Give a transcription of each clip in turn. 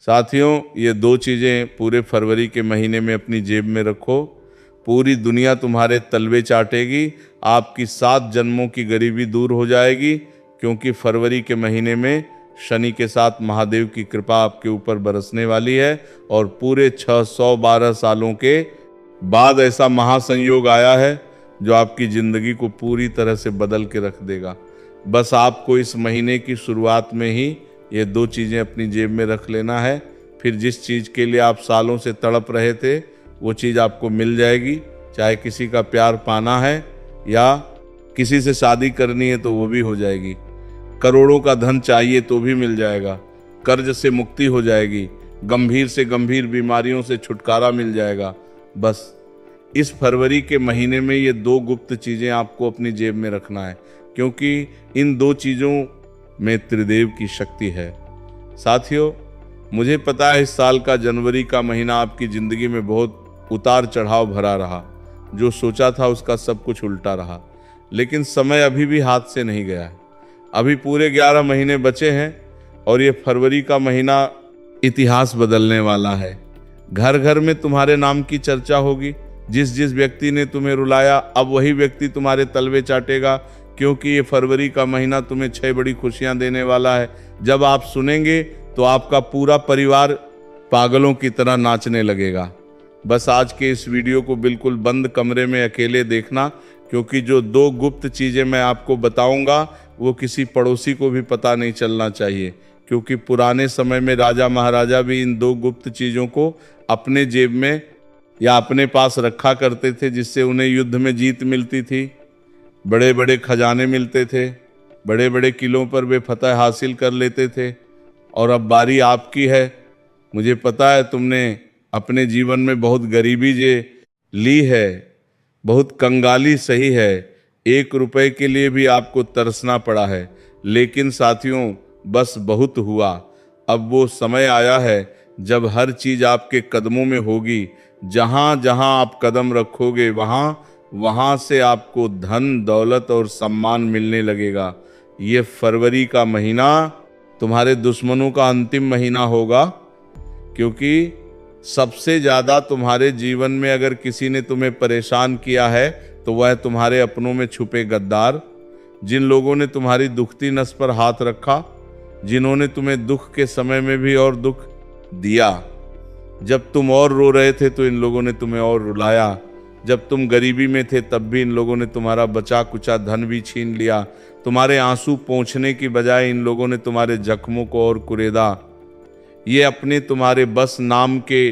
साथियों, ये दो चीज़ें पूरे फरवरी के महीने में अपनी जेब में रखो। पूरी दुनिया तुम्हारे तलवे चाटेगी, आपकी 7 जन्मों की गरीबी दूर हो जाएगी, क्योंकि फरवरी के महीने में शनि के साथ महादेव की कृपा आपके ऊपर बरसने वाली है और पूरे 612 सालों के बाद ऐसा महासंयोग आया है जो आपकी ज़िंदगी को पूरी तरह से बदल के रख देगा। बस आपको इस महीने की शुरुआत में ही ये दो चीज़ें अपनी जेब में रख लेना है। फिर जिस चीज़ के लिए आप सालों से तड़प रहे थे वो चीज़ आपको मिल जाएगी। चाहे किसी का प्यार पाना है या किसी से शादी करनी है तो वो भी हो जाएगी। करोड़ों का धन चाहिए तो भी मिल जाएगा। कर्ज से मुक्ति हो जाएगी। गंभीर से गंभीर बीमारियों से छुटकारा मिल जाएगा। बस इस फरवरी के महीने में ये दो गुप्त चीज़ें आपको अपनी जेब में रखना है, क्योंकि इन दो चीज़ों में त्रिदेव की शक्ति है। साथियों, मुझे पता है इस साल का जनवरी का महीना आपकी ज़िंदगी में बहुत उतार चढ़ाव भरा रहा। जो सोचा था उसका सब कुछ उल्टा रहा, लेकिन समय अभी भी हाथ से नहीं गया है। अभी पूरे 11 महीने बचे हैं और ये फरवरी का महीना इतिहास बदलने वाला है। घर घर में तुम्हारे नाम की चर्चा होगी। जिस जिस व्यक्ति ने तुम्हें रुलाया, अब वही व्यक्ति तुम्हारे तलवे चाटेगा, क्योंकि ये फरवरी का महीना तुम्हें 6 बड़ी खुशियां देने वाला है। जब आप सुनेंगे तो आपका पूरा परिवार पागलों की तरह नाचने लगेगा। बस आज के इस वीडियो को बिल्कुल बंद कमरे में अकेले देखना, क्योंकि जो दो गुप्त चीज़ें मैं आपको बताऊंगा वो किसी पड़ोसी को भी पता नहीं चलना चाहिए, क्योंकि पुराने समय में राजा महाराजा भी इन दो गुप्त चीज़ों को अपने जेब में या अपने पास रखा करते थे, जिससे उन्हें युद्ध में जीत मिलती थी, बड़े बड़े खजाने मिलते थे, बड़े बड़े किलों पर वे फतह हासिल कर लेते थे। और अब बारी आपकी है। मुझे पता है तुमने अपने जीवन में बहुत गरीबी ली है, बहुत कंगाली सही है, 1 रुपए के लिए भी आपको तरसना पड़ा है, लेकिन साथियों बस बहुत हुआ। अब वो समय आया है जब हर चीज़ आपके कदमों में होगी। जहाँ जहाँ आप कदम रखोगे वहाँ से आपको धन, दौलत और सम्मान मिलने लगेगा। ये फरवरी का महीना तुम्हारे दुश्मनों का अंतिम महीना होगा, क्योंकि सबसे ज़्यादा तुम्हारे जीवन में अगर किसी ने तुम्हें परेशान किया है तो वह है तुम्हारे अपनों में छुपे गद्दार। जिन लोगों ने तुम्हारी दुखती नस पर हाथ रखा, जिन्होंने तुम्हें दुख के समय में भी और दुख दिया। जब तुम और रो रहे थे तो इन लोगों ने तुम्हें और रुलाया। जब तुम गरीबी में थे तब भी इन लोगों ने तुम्हारा बचा कुचा धन भी छीन लिया। तुम्हारे आंसू पोंछने की बजाय इन लोगों ने तुम्हारे जख्मों को और कुरेदा। ये अपने तुम्हारे बस नाम के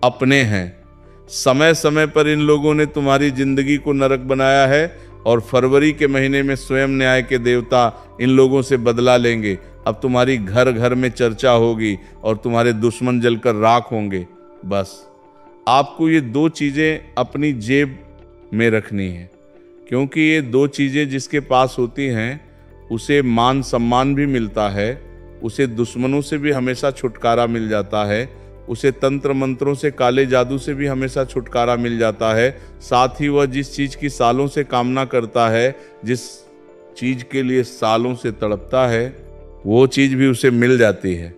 अपने हैं। समय समय पर इन लोगों ने तुम्हारी जिंदगी को नरक बनाया है और फरवरी के महीने में स्वयं न्याय के देवता इन लोगों से बदला लेंगे। अब तुम्हारी घर घर में चर्चा होगी और तुम्हारे दुश्मन जलकर राख होंगे। बस आपको ये दो चीज़ें अपनी जेब में रखनी है, क्योंकि ये दो चीज़ें जिसके पास होती हैं उसे मान सम्मान भी मिलता है, उसे दुश्मनों से भी हमेशा छुटकारा मिल जाता है, उसे तंत्र मंत्रों से, काले जादू से भी हमेशा छुटकारा मिल जाता है। साथ ही वह जिस चीज़ की सालों से कामना करता है, जिस चीज़ के लिए सालों से तड़पता है, वो चीज़ भी उसे मिल जाती है।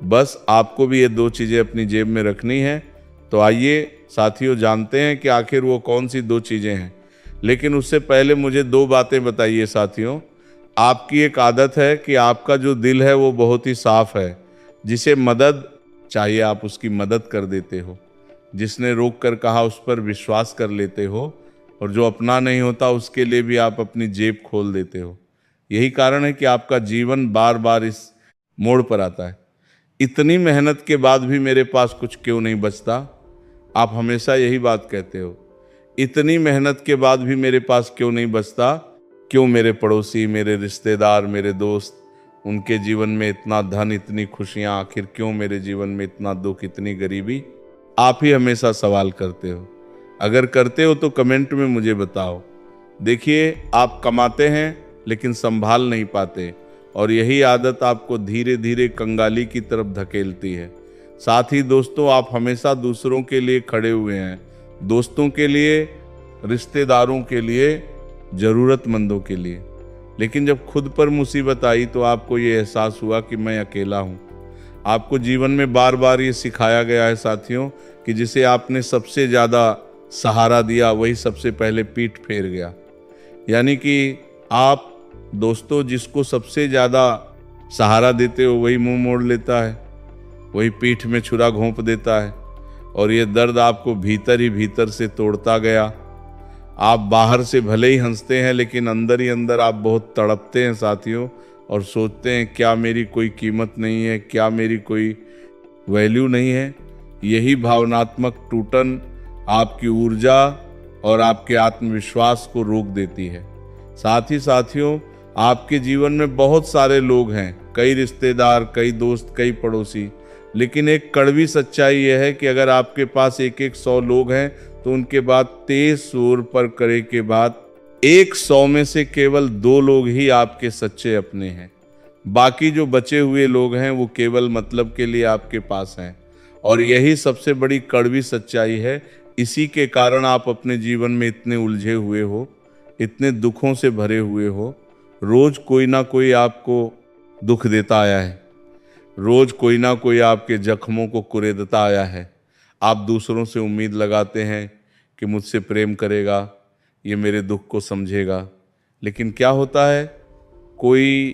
बस आपको भी ये दो चीज़ें अपनी जेब में रखनी है। तो आइए साथियों, जानते हैं कि आखिर वो कौन सी दो चीज़ें हैं। लेकिन उससे पहले मुझे 2 बातें बताइए साथियों। आपकी एक आदत है कि आपका जो दिल है वो बहुत ही साफ है। जिसे मदद चाहिए आप उसकी मदद कर देते हो, जिसने रोक कर कहा उस पर विश्वास कर लेते हो, और जो अपना नहीं होता उसके लिए भी आप अपनी जेब खोल देते हो। यही कारण है कि आपका जीवन बार बार इस मोड़ पर आता है। इतनी मेहनत के बाद भी मेरे पास कुछ क्यों नहीं बचता, आप हमेशा यही बात कहते हो। इतनी मेहनत के बाद भी मेरे पास क्यों नहीं बचता, क्यों मेरे पड़ोसी, मेरे रिश्तेदार, मेरे दोस्त, उनके जीवन में इतना धन, इतनी खुशियाँ, आखिर क्यों मेरे जीवन में इतना दुख, इतनी गरीबी? आप ही हमेशा सवाल करते हो। अगर करते हो तो कमेंट में मुझे बताओ। देखिए, आप कमाते हैं लेकिन संभाल नहीं पाते, और यही आदत आपको धीरे धीरे कंगाली की तरफ धकेलती है। साथ ही दोस्तों, आप हमेशा दूसरों के लिए खड़े हुए हैं, दोस्तों के लिए, रिश्तेदारों के लिए, ज़रूरतमंदों के लिए। लेकिन जब खुद पर मुसीबत आई तो आपको ये एहसास हुआ कि मैं अकेला हूँ। आपको जीवन में बार बार ये सिखाया गया है साथियों कि जिसे आपने सबसे ज़्यादा सहारा दिया वही सबसे पहले पीठ फेर गया। यानी कि आप दोस्तों जिसको सबसे ज़्यादा सहारा देते हो वही मुंह मोड़ लेता है, वही पीठ में छुरा घोंप देता है, और ये दर्द आपको भीतर ही भीतर से तोड़ता गया। आप बाहर से भले ही हंसते हैं लेकिन अंदर ही अंदर आप बहुत तड़पते हैं साथियों, और सोचते हैं क्या मेरी कोई कीमत नहीं है, क्या मेरी कोई वैल्यू नहीं है। यही भावनात्मक टूटन आपकी ऊर्जा और आपके आत्मविश्वास को रोक देती है। साथ ही साथियों, आपके जीवन में बहुत सारे लोग हैं, कई रिश्तेदार, कई दोस्त, कई पड़ोसी, लेकिन एक कड़वी सच्चाई यह है कि अगर आपके पास एक 100 लोग हैं तो उनके बाद तेज सुर पर करे के बाद 100 में से केवल 2 लोग ही आपके सच्चे अपने हैं। बाकी जो बचे हुए लोग हैं वो केवल मतलब के लिए आपके पास हैं, और यही सबसे बड़ी कड़वी सच्चाई है। इसी के कारण आप अपने जीवन में इतने उलझे हुए हो, इतने दुखों से भरे हुए हो। रोज कोई ना कोई आपको दुख देता आया है, रोज कोई ना कोई आपके जख्मों को कुरेदता आया है। आप दूसरों से उम्मीद लगाते हैं कि मुझसे प्रेम करेगा, ये मेरे दुख को समझेगा, लेकिन क्या होता है, कोई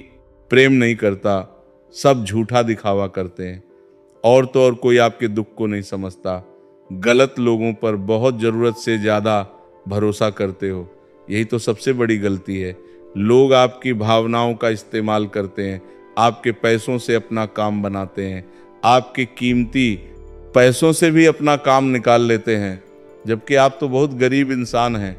प्रेम नहीं करता, सब झूठा दिखावा करते हैं। और तो और कोई आपके दुख को नहीं समझता। गलत लोगों पर बहुत ज़रूरत से ज़्यादा भरोसा करते हो, यही तो सबसे बड़ी गलती है। लोग आपकी भावनाओं का इस्तेमाल करते हैं, आपके पैसों से अपना काम बनाते हैं, आपके कीमती पैसों से भी अपना काम निकाल लेते हैं, जबकि आप तो बहुत गरीब इंसान हैं,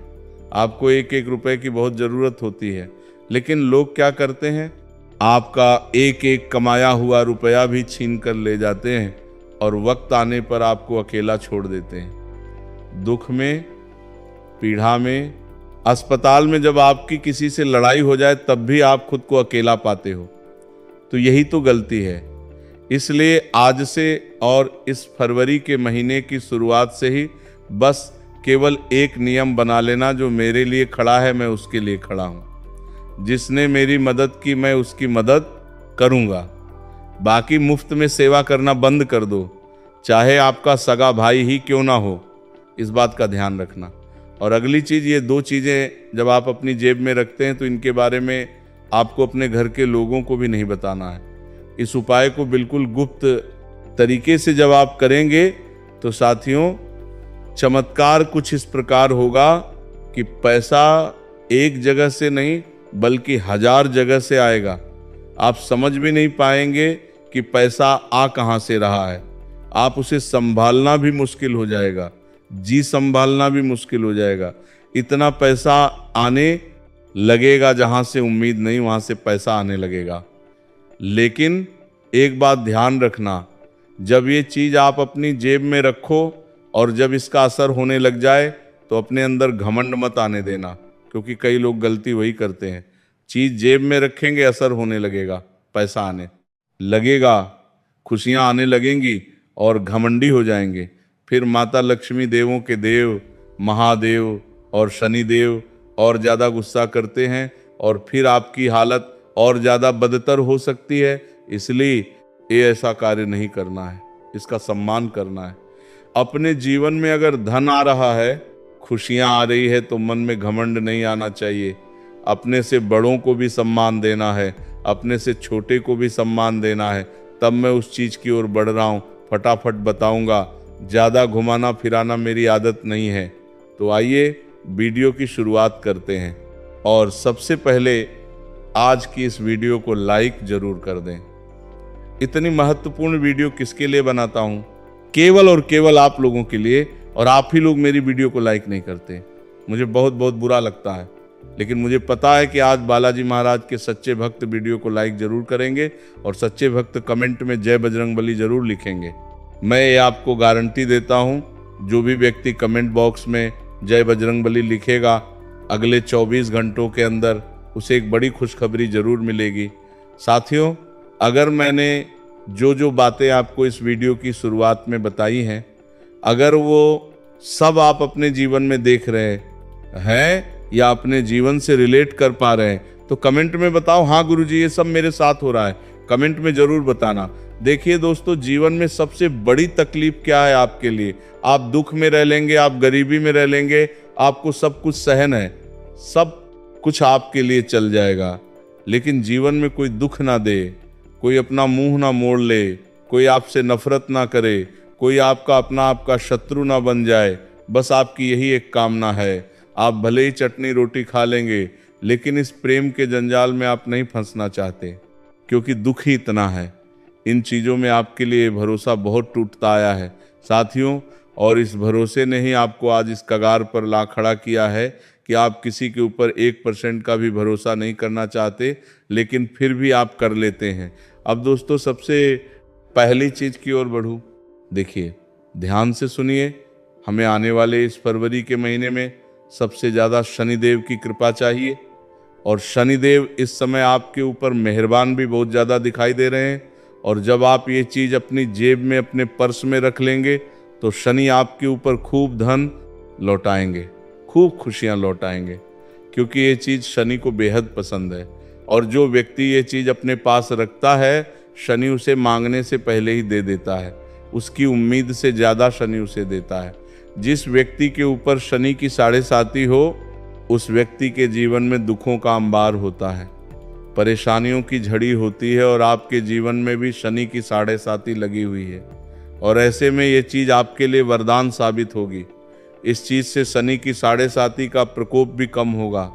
आपको एक एक रुपए की बहुत ज़रूरत होती है। लेकिन लोग क्या करते हैं, आपका एक एक कमाया हुआ रुपया भी छीन कर ले जाते हैं और वक्त आने पर आपको अकेला छोड़ देते हैं। दुख में, पीड़ा में, अस्पताल में जब आपकी किसी से लड़ाई हो जाए तब भी आप खुद को अकेला पाते हो। तो यही तो गलती है। इसलिए आज से और इस फरवरी के महीने की शुरुआत से ही बस केवल एक नियम बना लेना, जो मेरे लिए खड़ा है मैं उसके लिए खड़ा हूँ, जिसने मेरी मदद की मैं उसकी मदद करूँगा। बाकी मुफ्त में सेवा करना बंद कर दो, चाहे आपका सगा भाई ही क्यों ना हो, इस बात का ध्यान रखना। और अगली चीज़, ये 2 चीज़ें जब आप अपनी जेब में रखते हैं तो इनके बारे में आपको अपने घर के लोगों को भी नहीं बताना है। इस उपाय को बिल्कुल गुप्त तरीके से जब आप करेंगे तो साथियों, चमत्कार कुछ इस प्रकार होगा कि पैसा एक जगह से नहीं बल्कि 1000 जगह से आएगा। आप समझ भी नहीं पाएंगे कि पैसा आ कहाँ से रहा है। आप उसे संभालना भी मुश्किल हो जाएगा, जी संभालना भी मुश्किल हो जाएगा। इतना पैसा आने लगेगा, जहाँ से उम्मीद नहीं वहाँ से पैसा आने लगेगा। लेकिन एक बात ध्यान रखना, जब ये चीज़ आप अपनी जेब में रखो और जब इसका असर होने लग जाए तो अपने अंदर घमंड मत आने देना, क्योंकि कई लोग गलती वही करते हैं। चीज़ जेब में रखेंगे, असर होने लगेगा, पैसा आने लगेगा, खुशियाँ आने लगेंगी और घमंडी हो जाएंगे। फिर माता लक्ष्मी, देवों के देव महादेव और शनिदेव और ज़्यादा गुस्सा करते हैं और फिर आपकी हालत और ज़्यादा बदतर हो सकती है। इसलिए ये ऐसा कार्य नहीं करना है, इसका सम्मान करना है। अपने जीवन में अगर धन आ रहा है, खुशियाँ आ रही है, तो मन में घमंड नहीं आना चाहिए। अपने से बड़ों को भी सम्मान देना है, अपने से छोटे को भी सम्मान देना है। तब मैं उस चीज़ की ओर बढ़ रहा हूँ, फटाफट बताऊँगा। ज़्यादा घुमाना फिराना मेरी आदत नहीं है। तो आइए वीडियो की शुरुआत करते हैं, और सबसे पहले आज की इस वीडियो को लाइक जरूर कर दें। इतनी महत्वपूर्ण वीडियो किसके लिए बनाता हूँ? केवल और केवल आप लोगों के लिए, और आप ही लोग मेरी वीडियो को लाइक नहीं करते। मुझे बहुत बहुत बुरा लगता है, लेकिन मुझे पता है कि आज बालाजी महाराज के सच्चे भक्त वीडियो को लाइक जरूर करेंगे और सच्चे भक्त कमेंट में जय बजरंगबली जरूर लिखेंगे। मैं ये आपको गारंटी देता हूँ, जो भी व्यक्ति कमेंट बॉक्स में जय बजरंगबली लिखेगा, अगले 24 घंटों के अंदर उसे एक बड़ी खुशखबरी जरूर मिलेगी। साथियों, अगर मैंने जो बातें आपको इस वीडियो की शुरुआत में बताई हैं, अगर वो सब आप अपने जीवन में देख रहे हैं या अपने जीवन से रिलेट कर पा रहे हैं, तो कमेंट में बताओ, हाँ गुरुजी ये सब मेरे साथ हो रहा है। कमेंट में जरूर बताना। देखिए दोस्तों, जीवन में सबसे बड़ी तकलीफ क्या है आपके लिए? आप दुख में रह लेंगे, आप गरीबी में रह लेंगे, आपको सब कुछ सहन है, सब कुछ आपके लिए चल जाएगा। लेकिन जीवन में कोई दुख ना दे, कोई अपना मुंह ना मोड़ ले, कोई आपसे नफरत ना करे, कोई आपका अपना आपका शत्रु ना बन जाए, बस आपकी यही एक कामना है। आप भले ही चटनी रोटी खा लेंगे, लेकिन इस प्रेम के जंजाल में आप नहीं फंसना चाहते, क्योंकि दुख ही इतना है। इन चीज़ों में आपके लिए भरोसा बहुत टूटता आया है साथियों, और इस भरोसे ने ही आपको आज इस कगार पर ला खड़ा किया है कि आप किसी के ऊपर 1% का भी भरोसा नहीं करना चाहते, लेकिन फिर भी आप कर लेते हैं। अब दोस्तों, सबसे पहली चीज़ की ओर बढ़ूँ। देखिए, ध्यान से सुनिए, हमें आने वाले इस फरवरी के महीने में सबसे ज़्यादा शनिदेव की कृपा चाहिए, और शनिदेव इस समय आपके ऊपर मेहरबान भी बहुत ज़्यादा दिखाई दे रहे हैं। और जब आप ये चीज़ अपनी जेब में, अपने पर्स में रख लेंगे, तो शनि आपके ऊपर खूब धन लौटाएंगे, खूब खुशियाँ लौटाएंगे, क्योंकि ये चीज़ शनि को बेहद पसंद है। और जो व्यक्ति ये चीज़ अपने पास रखता है, शनि उसे मांगने से पहले ही दे देता है, उसकी उम्मीद से ज़्यादा शनि उसे देता है। जिस व्यक्ति के ऊपर शनि की 7.5 हो, उस व्यक्ति के जीवन में दुखों का अंबार होता है, परेशानियों की झड़ी होती है, और आपके जीवन में भी शनि की 7.5 लगी हुई है। और ऐसे में ये चीज़ आपके लिए वरदान साबित होगी। इस चीज़ से शनि की 7.5 का प्रकोप भी कम होगा।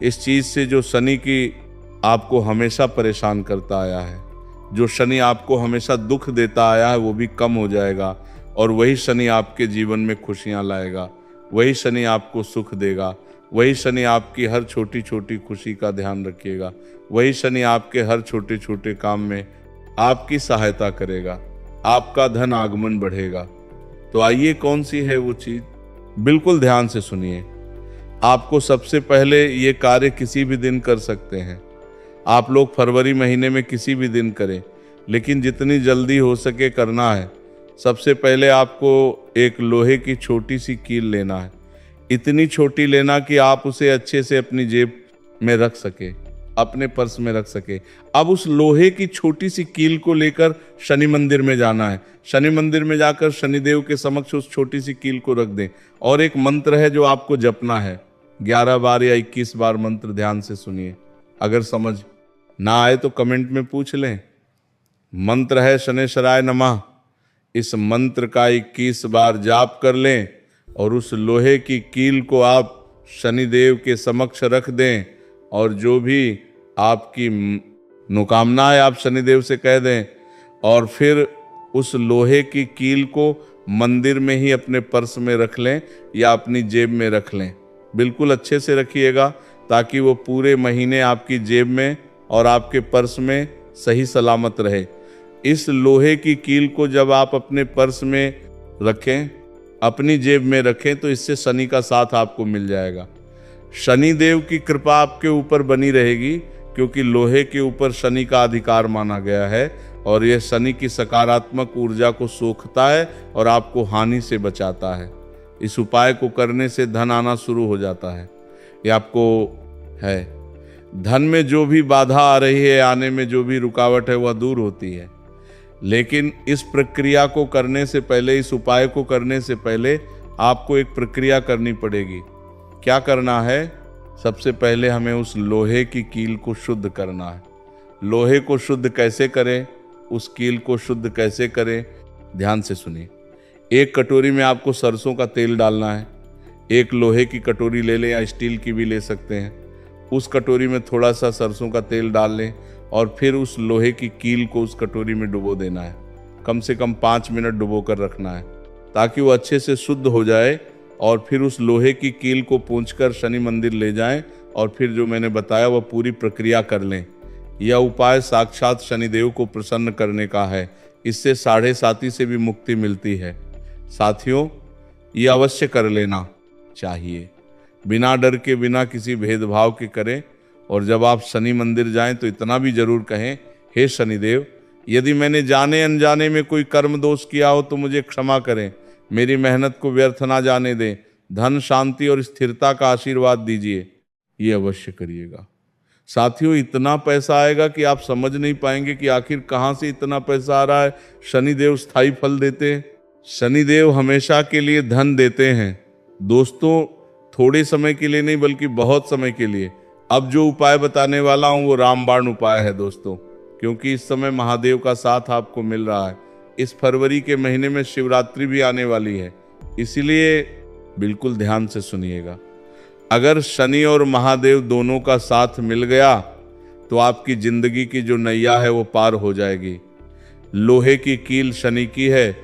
इस चीज़ से जो शनि की आपको हमेशा परेशान करता आया है, जो शनि आपको हमेशा दुख देता आया है, वो भी कम हो जाएगा। और वही शनि आपके जीवन में खुशियाँ लाएगा, वही शनि आपको सुख देगा, वही शनि आपकी हर छोटी छोटी खुशी का ध्यान रखिएगा, वही शनि आपके हर छोटे छोटे काम में आपकी सहायता करेगा, आपका धन आगमन बढ़ेगा। तो आइए, कौन सी है वो चीज़? बिल्कुल ध्यान से सुनिए। आपको सबसे पहले ये कार्य किसी भी दिन कर सकते हैं। आप लोग फरवरी महीने में किसी भी दिन करें, लेकिन जितनी जल्दी हो सके करना है। सबसे पहले आपको एक लोहे की छोटी सी कील लेना है, इतनी छोटी लेना कि आप उसे अच्छे से अपनी जेब में रख सके, अपने पर्स में रख सके। अब उस लोहे की छोटी सी कील को लेकर शनि मंदिर में जाना है। शनि मंदिर में जाकर शनिदेव के समक्ष उस छोटी सी कील को रख दें, और एक मंत्र है जो आपको जपना है। 11 बार या 21 बार मंत्र ध्यान से सुनिए। अगर समझ ना आए तो कमेंट में पूछ लें। मंत्र है शनेश्वराय नमः। इस मंत्र का 21 बार जाप कर लें, और उस लोहे की कील को आप शनिदेव के समक्ष रख दें, और जो भी आपकी मनोकामना है आप शनिदेव से कह दें। और फिर उस लोहे की कील को मंदिर में ही अपने पर्स में रख लें या अपनी जेब में रख लें। बिल्कुल अच्छे से रखिएगा, ताकि वो पूरे महीने आपकी जेब में और आपके पर्स में सही सलामत रहे। इस लोहे की कील को जब आप अपने पर्स में रखें, अपनी जेब में रखें, तो इससे शनि का साथ आपको मिल जाएगा। शनि देव की कृपा आपके ऊपर बनी रहेगी, क्योंकि लोहे के ऊपर शनि का अधिकार माना गया है, और यह शनि की सकारात्मक ऊर्जा को सोखता है और आपको हानि से बचाता है। इस उपाय को करने से धन आना शुरू हो जाता है। ये आपको है, धन में जो भी बाधा आ रही है, आने में जो भी रुकावट है, वह दूर होती है। लेकिन इस प्रक्रिया को करने से पहले, इस उपाय को करने से पहले आपको एक प्रक्रिया करनी पड़ेगी। क्या करना है? सबसे पहले हमें उस लोहे की कील को शुद्ध करना है। लोहे को शुद्ध कैसे करें, उस कील को शुद्ध कैसे करें, ध्यान से सुनिए। एक कटोरी में आपको सरसों का तेल डालना है। एक लोहे की कटोरी ले लें या स्टील की भी ले सकते हैं। उस कटोरी में थोड़ा सा सरसों का तेल डाल लें, और फिर उस लोहे की कील को उस कटोरी में डुबो देना है। कम से कम 5 मिनट डुबो कर रखना है, ताकि वो अच्छे से शुद्ध हो जाए। और फिर उस लोहे की कील को पूंछकर शनि मंदिर ले जाएं, और फिर जो मैंने बताया वह पूरी प्रक्रिया कर लें। यह उपाय साक्षात शनिदेव को प्रसन्न करने का है। इससे 7.5 से भी मुक्ति मिलती है। साथियों, ये अवश्य कर लेना चाहिए, बिना डर के, बिना किसी भेदभाव के करें। और जब आप शनि मंदिर जाएं तो इतना भी जरूर कहें, हे शनिदेव, यदि मैंने जाने अनजाने में कोई कर्म दोष किया हो तो मुझे क्षमा करें, मेरी मेहनत को व्यर्थ ना जाने दें, धन, शांति और स्थिरता का आशीर्वाद दीजिए। ये अवश्य करिएगा। साथियों, इतना पैसा आएगा कि आप समझ नहीं पाएंगे कि आखिर कहाँ से इतना पैसा आ रहा है। शनिदेव स्थायी फल देते हैं। शनिदेव हमेशा के लिए धन देते हैं दोस्तों, थोड़े समय के लिए नहीं बल्कि बहुत समय के लिए। अब जो उपाय बताने वाला हूं वो रामबाण उपाय है दोस्तों, क्योंकि इस समय महादेव का साथ आपको मिल रहा है। इस फरवरी के महीने में शिवरात्रि भी आने वाली है, इसीलिए बिल्कुल ध्यान से सुनिएगा। अगर शनि और महादेव दोनों का साथ मिल गया तो आपकी जिंदगी की जो नैया है वो पार हो जाएगी। लोहे की कील शनि की है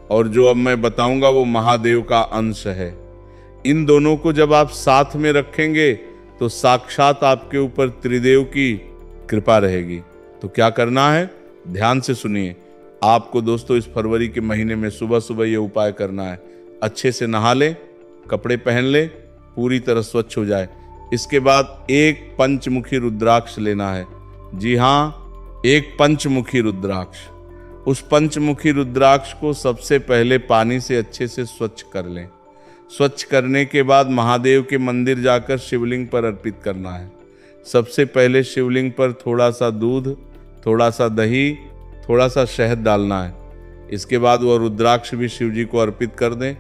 और जो अब मैं बताऊंगा वो महादेव का अंश है। इन दोनों को जब आप साथ में रखेंगे तो साक्षात आपके ऊपर त्रिदेव की कृपा रहेगी। तो क्या करना है, ध्यान से सुनिए। आपको दोस्तों इस फरवरी के महीने में सुबह सुबह ये उपाय करना है। अच्छे से नहा ले, कपड़े पहन ले, पूरी तरह स्वच्छ हो जाए। इसके बाद एक पंचमुखी रुद्राक्ष लेना है। जी हाँ, एक पंचमुखी रुद्राक्ष। उस पंचमुखी रुद्राक्ष को सबसे पहले पानी से अच्छे से स्वच्छ कर लें। स्वच्छ करने के बाद महादेव के मंदिर जाकर शिवलिंग पर अर्पित करना है। सबसे पहले शिवलिंग पर थोड़ा सा दूध, थोड़ा सा दही, थोड़ा सा शहद डालना है। इसके बाद वह रुद्राक्ष भी शिव जी को अर्पित कर दें।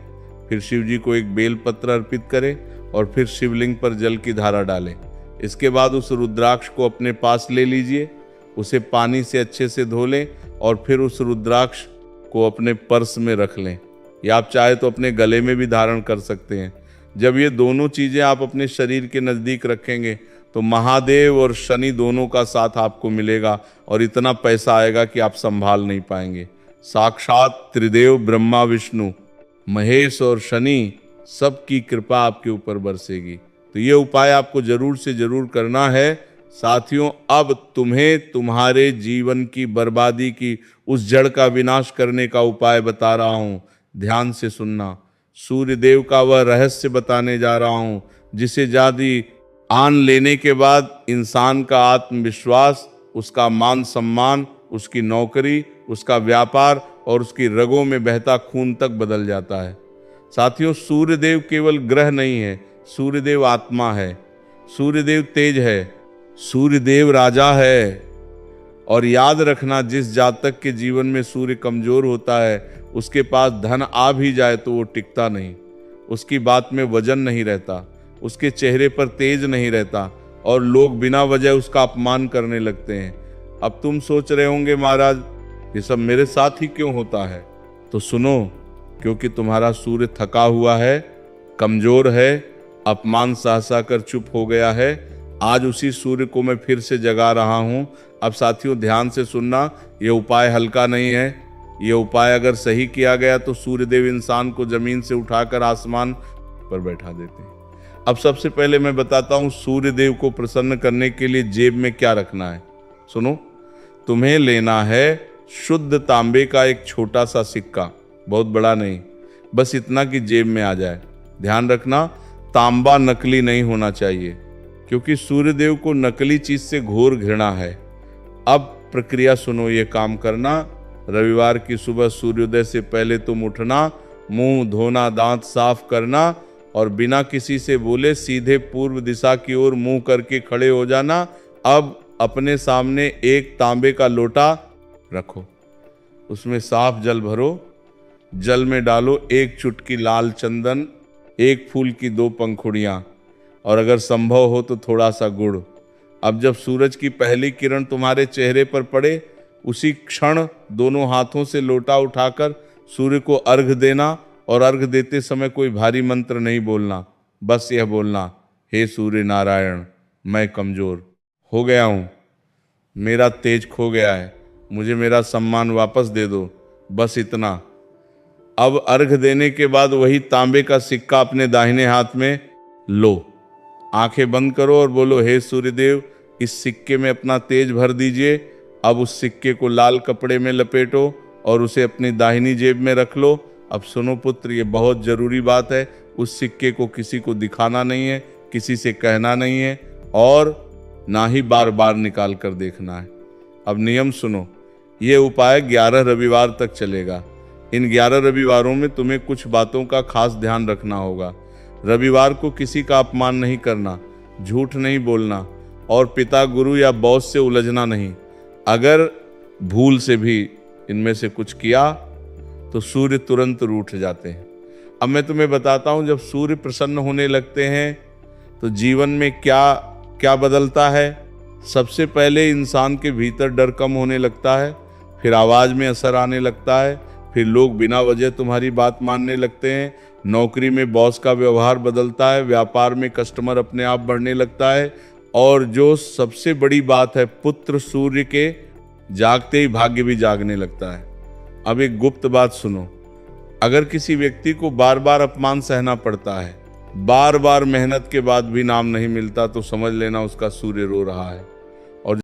फिर शिव जी को एक बेल पत्र अर्पित करें और फिर शिवलिंग पर जल की धारा डालें। इसके बाद उस रुद्राक्ष को अपने पास ले लीजिए, उसे पानी से अच्छे से धो लें और फिर उस रुद्राक्ष को अपने पर्स में रख लें, या आप चाहे तो अपने गले में भी धारण कर सकते हैं। जब ये दोनों चीज़ें आप अपने शरीर के नज़दीक रखेंगे तो महादेव और शनि दोनों का साथ आपको मिलेगा और इतना पैसा आएगा कि आप संभाल नहीं पाएंगे। साक्षात त्रिदेव ब्रह्मा विष्णु महेश और शनि सबकी कृपा आपके ऊपर बरसेगी। तो ये उपाय आपको जरूर से जरूर करना है। साथियों, अब तुम्हें तुम्हारे जीवन की बर्बादी की उस जड़ का विनाश करने का उपाय बता रहा हूं, ध्यान से सुनना। सूर्य देव का वह रहस्य बताने जा रहा हूं जिसे जादी आन लेने के बाद इंसान का आत्मविश्वास, उसका मान सम्मान, उसकी नौकरी, उसका व्यापार और उसकी रगों में बहता खून तक बदल जाता है। साथियों, सूर्यदेव केवल ग्रह नहीं है, सूर्यदेव आत्मा है, सूर्यदेव तेज है, सूर्यदेव राजा है। और याद रखना, जिस जातक के जीवन में सूर्य कमजोर होता है उसके पास धन आ भी जाए तो वो टिकता नहीं, उसकी बात में वजन नहीं रहता, उसके चेहरे पर तेज नहीं रहता और लोग बिना वजह उसका अपमान करने लगते हैं। अब तुम सोच रहे होंगे महाराज ये सब मेरे साथ ही क्यों होता है? तो सुनो, क्योंकि तुम्हारा सूर्य थका हुआ है, कमजोर है, अपमान सह सह कर चुप हो गया है। आज उसी सूर्य को मैं फिर से जगा रहा हूं। अब साथियों ध्यान से सुनना, ये उपाय हल्का नहीं है। ये उपाय अगर सही किया गया तो सूर्यदेव इंसान को जमीन से उठाकर आसमान पर बैठा देते हैं। अब सबसे पहले मैं बताता हूं सूर्यदेव को प्रसन्न करने के लिए जेब में क्या रखना है। सुनो, तुम्हें लेना है शुद्ध तांबे का एक छोटा सा सिक्का, बहुत बड़ा नहीं, बस इतना कि जेब में आ जाए। ध्यान रखना, तांबा नकली नहीं होना चाहिए, क्योंकि सूर्यदेव को नकली चीज से घोर घृणा है। अब प्रक्रिया सुनो, ये काम करना। रविवार की सुबह सूर्योदय से पहले तुम उठना, मुंह धोना, दांत साफ करना और बिना किसी से बोले सीधे पूर्व दिशा की ओर मुंह करके खड़े हो जाना। अब अपने सामने एक तांबे का लोटा रखो, उसमें साफ जल भरो, जल में डालो एक चुटकी लाल चंदन, एक फूल की 2 पंखुड़ियाँ और अगर संभव हो तो थोड़ा सा गुड़। अब जब सूरज की पहली किरण तुम्हारे चेहरे पर पड़े, उसी क्षण दोनों हाथों से लोटा उठाकर सूर्य को अर्घ देना और अर्घ देते समय कोई भारी मंत्र नहीं बोलना, बस यह बोलना, हे सूर्य नारायण, मैं कमजोर हो गया हूँ, मेरा तेज खो गया है, मुझे मेरा सम्मान वापस दे दो, बस इतना। अब अर्घ देने के बाद वही तांबे का सिक्का अपने दाहिने हाथ में लो, आंखें बंद करो और बोलो, हे सूर्यदेव, इस सिक्के में अपना तेज भर दीजिए। अब उस सिक्के को लाल कपड़े में लपेटो और उसे अपनी दाहिनी जेब में रख लो। अब सुनो पुत्र, ये बहुत जरूरी बात है, उस सिक्के को किसी को दिखाना नहीं है, किसी से कहना नहीं है और ना ही बार बार निकाल कर देखना है। अब नियम सुनो, ये उपाय 11 रविवार तक चलेगा। इन 11 रविवारों में तुम्हें कुछ बातों का खास ध्यान रखना होगा। रविवार को किसी का अपमान नहीं करना, झूठ नहीं बोलना, और पिता, गुरु या बॉस से उलझना नहीं। अगर भूल से भी इनमें से कुछ किया तो सूर्य तुरंत रूठ जाते हैं। अब मैं तुम्हें बताता हूं, जब सूर्य प्रसन्न होने लगते हैं तो जीवन में क्या क्या बदलता है। सबसे पहले इंसान के भीतर डर कम होने लगता है, फिर आवाज़ में असर आने लगता है, फिर लोग बिना वजह तुम्हारी बात मानने लगते हैं, नौकरी में बॉस का व्यवहार बदलता है, व्यापार में कस्टमर अपने आप बढ़ने लगता है, और जो सबसे बड़ी बात है, पुत्र सूर्य के जागते ही भाग्य भी जागने लगता है। अब एक गुप्त बात सुनो, अगर किसी व्यक्ति को बार बार अपमान सहना पड़ता है, बार बार मेहनत के बाद भी नाम नहीं मिलता, तो समझ लेना उसका सूर्य रो रहा है।